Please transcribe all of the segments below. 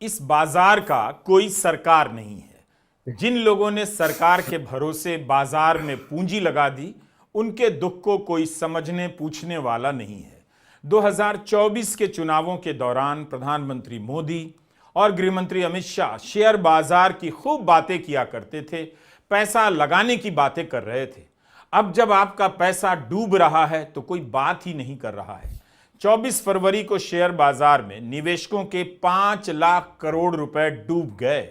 इस बाजार का कोई सरकार नहीं है। जिन लोगों ने सरकार के भरोसे बाजार में पूंजी लगा दी, उनके दुख को कोई समझने पूछने वाला नहीं है। 2024 के चुनावों के दौरान प्रधानमंत्री मोदी और गृहमंत्री अमित शाह शेयर बाजार की खूब बातें किया करते थे, पैसा लगाने की बातें कर रहे थे। अब जब आपका पैसा डूब रहा है तो कोई बात ही नहीं कर रहा है। 24 फरवरी को शेयर बाजार में निवेशकों के 5 लाख करोड़ रुपए डूब गए।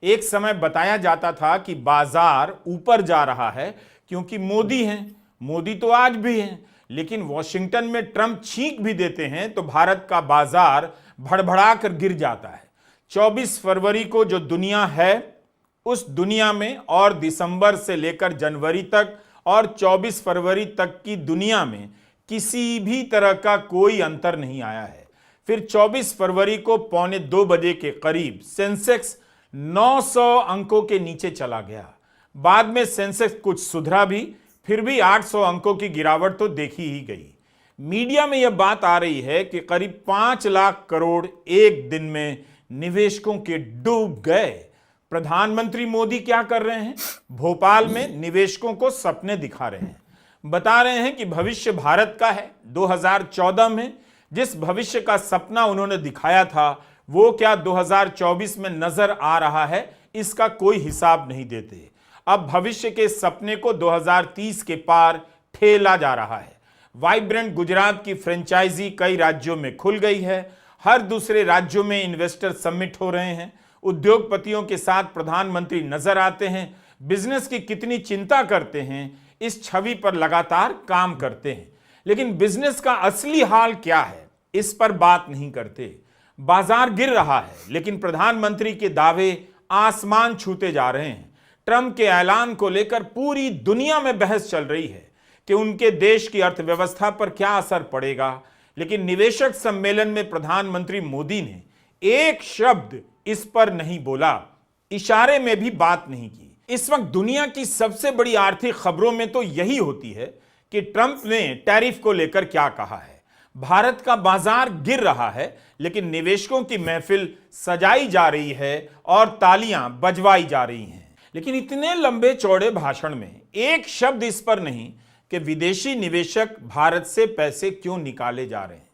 एक समय बताया जाता था कि बाजार ऊपर जा रहा है क्योंकि मोदी हैं। मोदी तो आज भी हैं, लेकिन वॉशिंगटन में ट्रंप छींक भी देते हैं तो भारत का बाजार भड़बड़ा कर गिर जाता है। 24 फरवरी को जो दुनिया है, उस दुनिया में और दिसंबर से लेकर जनवरी तक और 24 फरवरी तक की दुनिया में किसी भी तरह का कोई अंतर नहीं आया है। फिर 24 फरवरी को 1:45 बजे के करीब सेंसेक्स 900 अंकों के नीचे चला गया। बाद में सेंसेक्स कुछ सुधरा भी, फिर भी 800 अंकों की गिरावट तो देखी ही गई। मीडिया में यह बात आ रही है कि करीब 5 लाख करोड़ एक दिन में निवेशकों के डूब गए। प्रधानमंत्री मोदी क्या कर रहे हैं? भोपाल में निवेशकों को सपने दिखा रहे हैं। बता रहे हैं कि भविष्य भारत का है। 2014 में जिस भविष्य का सपना उन्होंने दिखाया था, वो क्या 2024 में नजर आ रहा है, इसका कोई हिसाब नहीं देते। अब भविष्य के सपने को 2030 के पार ठेला जा रहा है। वाइब्रेंट गुजरात की फ्रेंचाइजी कई राज्यों में खुल गई है। हर दूसरे राज्यों में इन्वेस्टर समिट हो रहे हैं। उद्योगपतियों के साथ प्रधानमंत्री नजर आते हैं। बिजनेस की कितनी चिंता करते हैं, इस छवि पर लगातार काम करते हैं। लेकिन बिजनेस का असली हाल क्या है, इस पर बात नहीं करते। बाजार गिर रहा है, लेकिन प्रधानमंत्री के दावे आसमान छूते जा रहे हैं। ट्रंप के ऐलान को लेकर पूरी दुनिया में बहस चल रही है कि उनके देश की अर्थव्यवस्था पर क्या असर पड़ेगा। लेकिन निवेशक सम्मेलन में प्रधानमंत्री मोदी ने एक शब्द इस पर नहीं बोला, इशारे में भी बात नहीं की। इस वक्त दुनिया की सबसे बड़ी आर्थिक खबरों में तो यही होती है कि ट्रंप ने टैरिफ को लेकर क्या कहा है। भारत का बाजार गिर रहा है, लेकिन निवेशकों की महफिल सजाई जा रही है और तालियां बजवाई जा रही हैं। लेकिन इतने लंबे चौड़े भाषण में एक शब्द इस पर नहीं कि विदेशी निवेशक भारत से पैसे क्यों निकाले जा रहे हैं।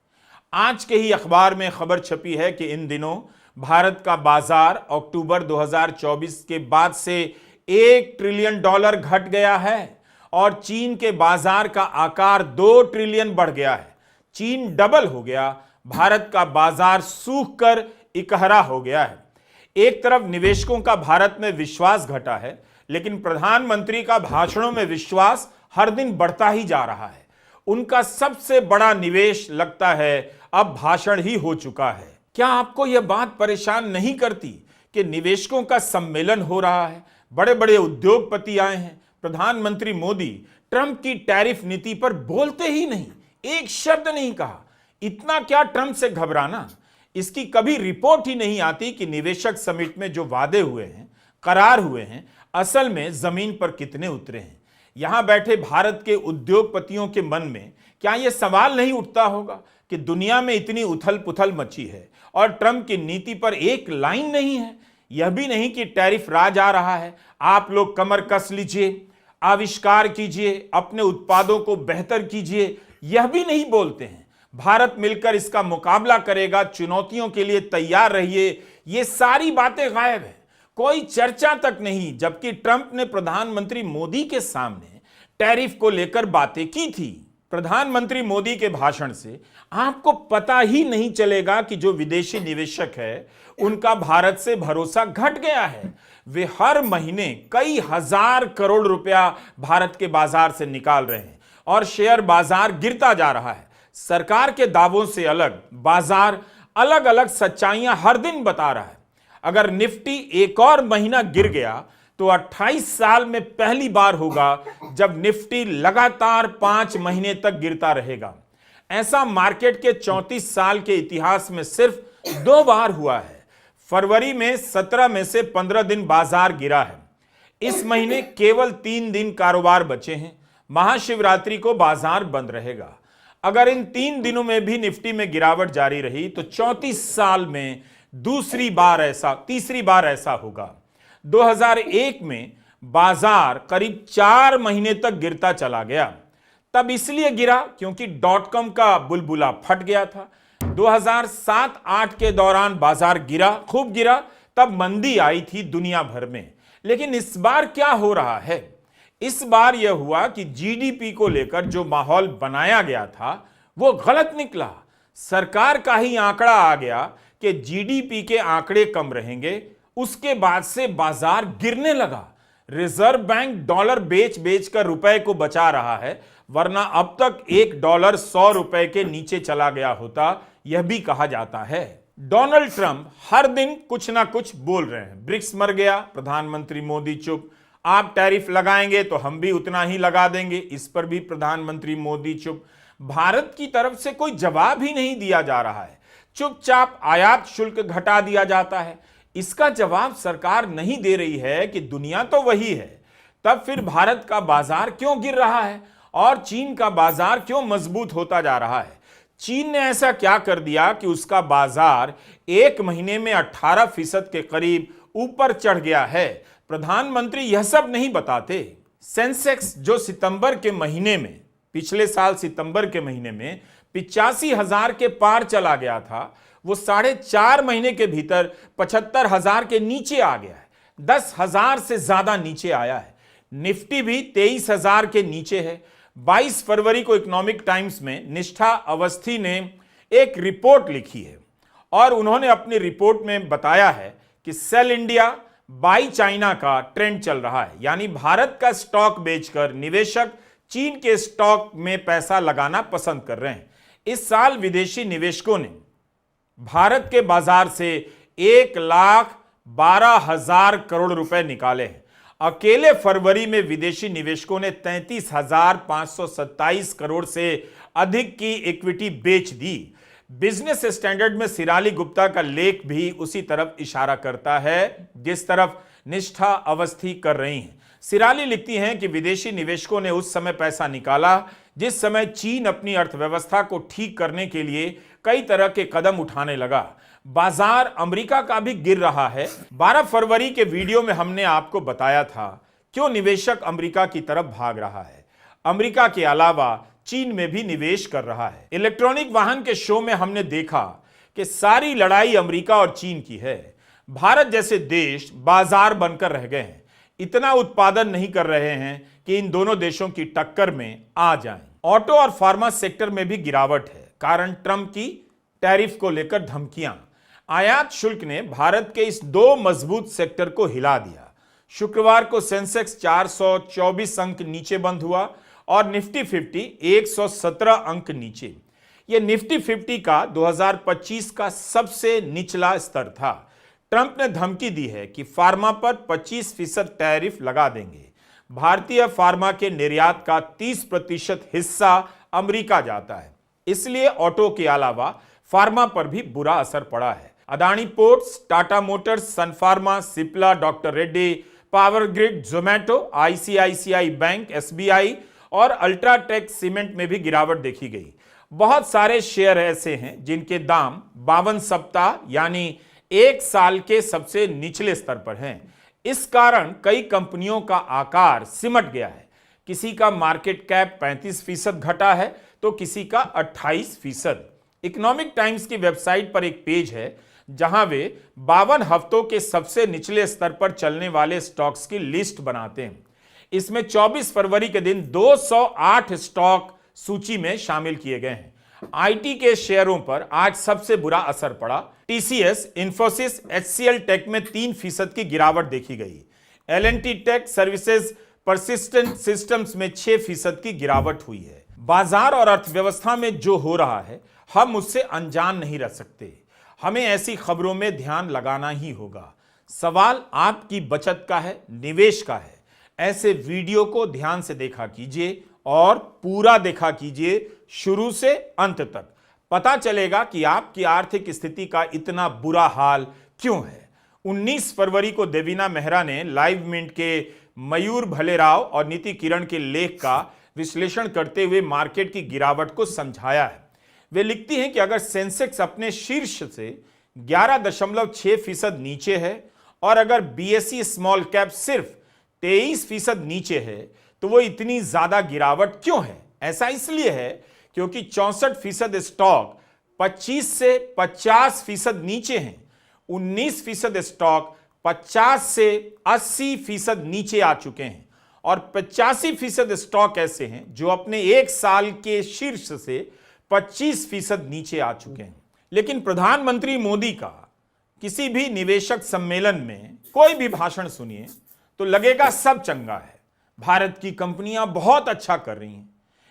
आज के ही अखबार में खबर छपी है कि इन दिनों भारत का बाजार अक्टूबर 2024 के बाद से $1 ट्रिलियन घट गया है और चीन के बाजार का आकार 2 ट्रिलियन बढ़ गया है। चीन डबल हो गया, भारत का बाजार सूख कर इकहरा हो गया है। एक तरफ निवेशकों का भारत में विश्वास घटा है, लेकिन प्रधानमंत्री का भाषणों में विश्वास हर दिन बढ़ता ही जा रहा है। उनका सबसे बड़ा निवेश लगता है अब भाषण ही हो चुका है। क्या आपको यह बात परेशान नहीं करती कि निवेशकों का सम्मेलन हो रहा है, बड़े बड़े उद्योगपति आए हैं, प्रधानमंत्री मोदी ट्रंप की टैरिफ नीति पर बोलते ही नहीं, एक शब्द नहीं कहा। इतना क्या ट्रंप से घबराना? इसकी कभी रिपोर्ट ही नहीं आती कि निवेशक समिट में जो वादे हुए हैं, करार हुए हैं, असल में जमीन पर कितने उतरे हैं। यहां बैठे भारत के उद्योगपतियों के मन में क्या यह सवाल नहीं उठता होगा कि दुनिया में इतनी उथल पुथल मची है और ट्रंप की नीति पर एक लाइन नहीं है। यह भी नहीं कि टैरिफ राज आ रहा है, आप लोग कमर कस लीजिए, आविष्कार कीजिए, अपने उत्पादों को बेहतर कीजिए, यह भी नहीं बोलते हैं। भारत मिलकर इसका मुकाबला करेगा, चुनौतियों के लिए तैयार रहिए, ये सारी बातें गायब है। कोई चर्चा तक नहीं, जबकि ट्रंप ने प्रधानमंत्री मोदी के सामने टैरिफ को लेकर बातें की थी। प्रधानमंत्री मोदी के भाषण से आपको पता ही नहीं चलेगा कि जो विदेशी निवेशक है, उनका भारत से भरोसा घट गया है। वे हर महीने कई हजार करोड़ रुपया भारत के बाजार से निकाल रहे हैं और शेयर बाजार गिरता जा रहा है। सरकार के दावों से अलग बाजार अलग अलग सच्चाइयां हर दिन बता रहा है। अगर निफ्टी एक और महीना गिर गया तो 28 साल में पहली बार होगा जब निफ्टी लगातार 5 महीने तक गिरता रहेगा। ऐसा मार्केट के 34 साल के इतिहास में सिर्फ 2 बार हुआ है। फरवरी में 17 में से 15 दिन बाजार गिरा है। इस महीने केवल 3 दिन कारोबार बचे हैं। महाशिवरात्रि को बाजार बंद रहेगा। अगर इन 3 दिनों में भी निफ्टी में गिरावट जारी रही तो 34 साल में तीसरी बार ऐसा होगा। 2001 में बाजार करीब 4 महीने तक गिरता चला गया। तब इसलिए गिरा क्योंकि .com का बुलबुला फट गया था। 2007-8 के दौरान बाजार गिरा, खूब गिरा, तब मंदी आई थी दुनिया भर में। लेकिन इस बार क्या हो रहा है? इस बार यह हुआ कि जीडीपी को लेकर जो माहौल बनाया गया था वो गलत निकला। सरकार का ही आंकड़ा आ गया कि जीडीपी के आंकड़े कम रहेंगे, उसके बाद से बाजार गिरने लगा। रिजर्व बैंक डॉलर बेच बेच कर रुपए को बचा रहा है, वरना अब तक $1 100 के नीचे चला गया होता, यह भी कहा जाता है। डोनाल्ड ट्रंप हर दिन कुछ ना कुछ बोल रहे हैं। ब्रिक्स मर गया, प्रधानमंत्री मोदी चुप। आप टैरिफ लगाएंगे तो हम भी उतना ही लगा देंगे, इस पर भी प्रधानमंत्री मोदी चुप। भारत की तरफ से कोई जवाब ही नहीं दिया जा रहा है, चुपचाप आयात शुल्क घटा दिया जाता है। इसका जवाब सरकार नहीं दे रही है कि दुनिया तो वही है, तब फिर भारत का बाजार क्यों गिर रहा है और चीन का बाजार क्यों मजबूत होता जा रहा है? चीन ने ऐसा क्या कर दिया कि उसका बाजार 1 महीने में 18% के करीब ऊपर चढ़ गया है? प्रधानमंत्री यह सब नहीं बताते। सेंसेक्स जो सितंबर के महीने में, पिछले साल सितंबर के महीने में 85,000 के पार चला गया था, वो 4.5 महीने के भीतर 75,000 के नीचे आ गया है। 10,000 से ज्यादा नीचे आया है। निफ्टी भी 23,000 के नीचे है। 22 फरवरी को इकोनॉमिक टाइम्स में निष्ठा अवस्थी ने एक रिपोर्ट लिखी है और उन्होंने अपनी रिपोर्ट में बताया है कि सेल इंडिया बाई चाइना का ट्रेंड चल रहा है, यानी भारत का स्टॉक बेचकर निवेशक चीन के स्टॉक में पैसा लगाना पसंद कर रहे हैं। इस साल विदेशी निवेशकों ने भारत के बाजार से 1,12,000 करोड़ रुपए निकाले हैं। अकेले फरवरी में विदेशी निवेशकों ने 33,527 करोड़ से अधिक की इक्विटी बेच दी। बिजनेस स्टैंडर्ड में सिराली गुप्ता का लेख भी उसी तरफ इशारा करता है जिस तरफ निष्ठा अवस्थी कर रही हैं। सिराली लिखती हैं कि विदेशी निवेशकों ने उस समय पैसा निकाला जिस समय चीन अपनी अर्थव्यवस्था को ठीक करने के लिए कई तरह के कदम उठाने लगा। बाजार अमेरिका का भी गिर रहा है। 12 फरवरी के वीडियो में हमने आपको बताया था क्यों निवेशक अमेरिका की तरफ भाग रहा है। अमेरिका के अलावा चीन में भी निवेश कर रहा है। इलेक्ट्रॉनिक वाहन के शो में हमने देखा कि सारी लड़ाई अमेरिका और चीन की है। भारत जैसे देश बाजार बनकर रह गए हैं, इतना उत्पादन नहीं कर रहे हैं कि इन दोनों देशों की टक्कर में आ जाएं। ऑटो और फार्मा सेक्टर में भी गिरावट है, कारण ट्रंप की टैरिफ को लेकर धमकियां। आयात शुल्क ने भारत के इस 2 मजबूत सेक्टर को हिला दिया। शुक्रवार को सेंसेक्स 424 अंक नीचे बंद हुआ और निफ्टी 50 117 अंक नीचे। यह निफ्टी 50 का 2025 का सबसे निचला स्तर था। ट्रंप ने धमकी दी है कि फार्मा पर 25% टैरिफ लगा देंगे। भारतीय फार्मा के निर्यात का 30% हिस्सा अमेरिका जाता है, इसलिए ऑटो के अलावा फार्मा पर भी बुरा असर पड़ा है। Adani ports, Tata motors, sun pharma, Cipla, doctor Reddy, power grid, Zomato, ICICI bank, SBI और अल्ट्राटेक सीमेंट में भी गिरावट देखी गई। बहुत सारे शेयर ऐसे हैं जिनके दाम 52 सप्ताह यानी 1 साल के सबसे निचले स्तर पर हैं। इस कारण कई कंपनियों का आकार सिमट गया है। किसी का मार्केट कैप 35% घटा है तो किसी का 28%। इकोनॉमिक टाइम्स की वेबसाइट पर एक पेज है जहां वे 52 हफ्तों के सबसे निचले स्तर पर चलने वाले स्टॉक्स की लिस्ट बनाते हैं। इसमें 24 फरवरी के दिन 208 स्टॉक सूची में शामिल किए गए हैं। आईटी के शेयरों पर आज सबसे बुरा असर पड़ा। टीसीएस, इंफोसिस, एचसीएल टेक में 3% की गिरावट देखी गई। LNT tech services, persistent systems में 6% की गिरावट हुई है। बाजार और अर्थव्यवस्था में जो हो रहा है हम उससे अनजान नहीं रह सकते। हमें ऐसी खबरों में ध्यान लगाना ही होगा। सवाल आपकी बचत का है, निवेश का है। ऐसे वीडियो को ध्यान से देखा कीजिए और पूरा देखा कीजिए शुरू से अंत तक। पता चलेगा कि आपकी आर्थिक स्थिति का इतना बुरा हाल क्यों है। 19 फरवरी को देवीना मेहरा ने लाइव मिंट के मयूर भलेराव और नीति किरण के लेख का विश्लेषण करते हुए मार्केट की गिरावट को समझाया है। वे लिखती हैं कि अगर सेंसेक्स अपने शीर्ष से 11.6% नीचे है, और अगर बीएसई स्मॉल कैप सिर्फ 23% नीचे है, तो वो इतनी ज्यादा गिरावट क्यों है? ऐसा इसलिए है क्योंकि 64% स्टॉक 25 से 50% नीचे हैं, 19% स्टॉक 50 से 80% नीचे आ चुके हैं, और 85% स्टॉक ऐसे हैं जो अपने एक साल के शीर्ष से 25% नीचे आ चुके हैं। लेकिन प्रधानमंत्री मोदी का किसी भी निवेशक सम्मेलन में कोई भी भाषण सुनिए तो लगेगा सब चंगा है, भारत की कंपनियां बहुत अच्छा कर रही हैं।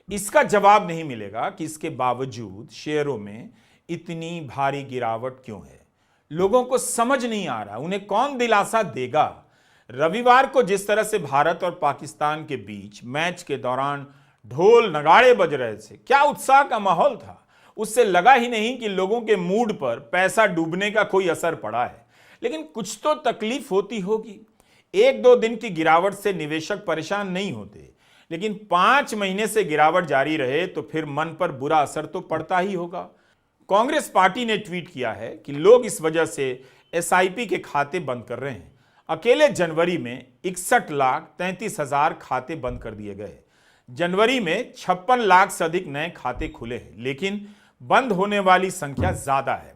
इसका जवाब नहीं मिलेगा कि इसके बावजूद शेयरों में इतनी भारी गिरावट क्यों है। लोगों को समझ नहीं आ रहा, उन्हें कौन दिलासा देगा। रविवार को जिस तरह से भारत और पाकिस्तान के बीच मैच के दौरान ढोल नगाड़े बज रहे थे, क्या उत्साह का माहौल था। उससे लगा ही नहीं कि लोगों के मूड पर पैसा डूबने का कोई असर पड़ा है। लेकिन कुछ तो तकलीफ होती होगी। 1-2 दिन की गिरावट से निवेशक परेशान नहीं होते, लेकिन 5 महीने से गिरावट जारी रहे तो फिर मन पर बुरा असर तो पड़ता ही होगा। कांग्रेस पार्टी ने ट्वीट किया है कि लोग इस वजह से एसआईपी के खाते बंद कर रहे हैं। अकेले जनवरी में 61,33,000 खाते बंद कर दिए गए। जनवरी में 56 लाख से अधिक नए खाते खुले हैं, लेकिन बंद होने वाली संख्या ज्यादा है।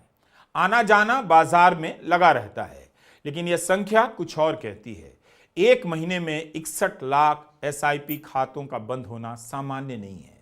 आना जाना बाजार में लगा रहता है, लेकिन यह संख्या कुछ और कहती है। एक महीने में 61 लाख एसआईपी खातों का बंद होना सामान्य नहीं है।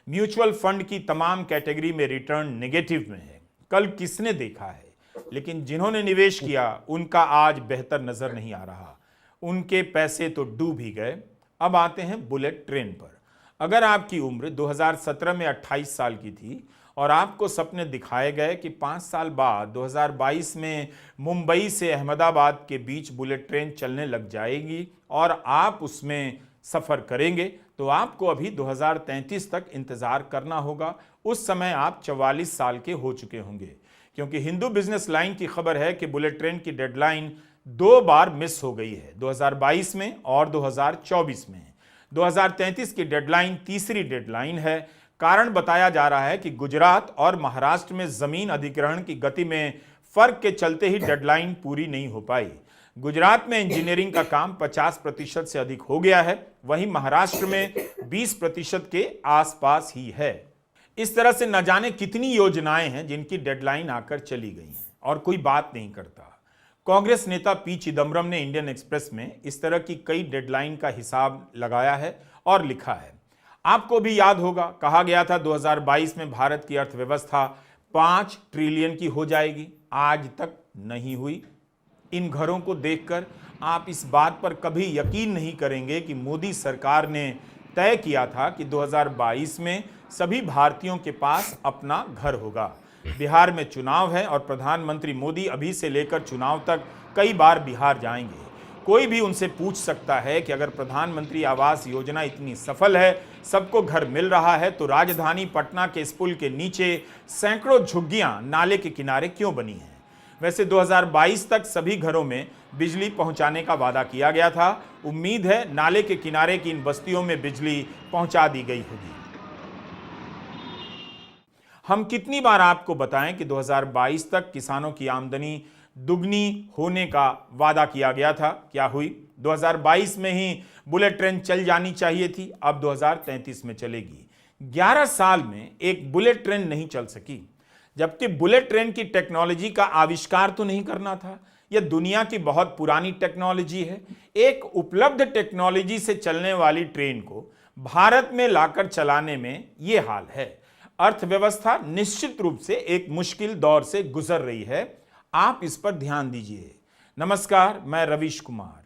म्यूचुअल फंड की तमाम कैटेगरी में रिटर्न नेगेटिव में है। कल किसने देखा है, लेकिन जिन्होंने निवेश किया उनका आज बेहतर नजर नहीं आ रहा। उनके पैसे तो डूब ही गए। अब आते हैं बुलेट ट्रेन पर। अगर आपकी उम्र 2017 में 28 साल की थी और आपको सपने दिखाए गए कि 5 साल बाद 2022 में मुंबई से अहमदाबाद के बीच बुलेट ट्रेन चलने लग जाएगी और आप उसमें सफर करेंगे, तो आपको अभी 2033 तक इंतजार करना होगा। उस समय आप 44 साल के हो चुके होंगे, क्योंकि हिंदू बिजनेस लाइन की खबर है कि बुलेट ट्रेन की डेडलाइन 2 बार मिस हो गई है, 2022 में और 2024 में। 2033 की डेडलाइन तीसरी डेडलाइन है। कारण बताया जा रहा है कि गुजरात और महाराष्ट्र में जमीन अधिग्रहण की गति में फर्क के चलते ही डेडलाइन पूरी नहीं हो पाई। गुजरात में इंजीनियरिंग का काम 50% से अधिक हो गया है, वहीं महाराष्ट्र में 20% के आसपास ही है। इस तरह से न जाने कितनी योजनाएं हैं जिनकी डेडलाइन आकर चली गई हैं और कोई बात नहीं करता। कांग्रेस नेता पी चिदम्बरम ने इंडियन एक्सप्रेस में इस तरह की कई डेडलाइन का हिसाब लगाया है और लिखा है। आपको भी याद होगा, कहा गया था 2022 में भारत की अर्थव्यवस्था 5 ट्रिलियन की हो जाएगी। आज तक नहीं हुई। इन घरों को देखकर आप इस बात पर कभी यकीन नहीं करेंगे कि मोदी सरकार ने तय किया था कि 2022 में सभी भारतीयों के पास अपना घर होगा। बिहार में चुनाव है और प्रधानमंत्री मोदी अभी से लेकर चुनाव तक कई बार बिहार जाएंगे। कोई भी उनसे पूछ सकता है कि अगर प्रधानमंत्री आवास योजना इतनी सफल है, सबको घर मिल रहा है, तो राजधानी पटना के इस पुल के नीचे सैकड़ों झुग्गियां नाले के किनारे क्यों बनी हैं? वैसे 2022 तक सभी घरों में बिजली पहुंचाने का वादा किया गया था। उम्मीद है नाले के किनारे की इन बस्तियों में बिजली पहुंचा दी गई होगी। हम कितनी बार आपको बताएं कि 2022 तक किसानों की आमदनी दुगनी होने का वादा किया गया था। क्या हुई? 2022 में ही बुलेट ट्रेन चल जानी चाहिए थी, अब 2033 में चलेगी। 11 साल में एक बुलेट ट्रेन नहीं चल सकी, जबकि बुलेट ट्रेन की टेक्नोलॉजी का आविष्कार तो नहीं करना था। यह दुनिया की बहुत पुरानी टेक्नोलॉजी है। एक उपलब्ध टेक्नोलॉजी से चलने वाली ट्रेन को भारत में लाकर चलाने में यह हाल है। अर्थव्यवस्था निश्चित रूप से एक मुश्किल दौर से गुजर रही है। आप इस पर ध्यान दीजिए। नमस्कार, मैं रवीश कुमार।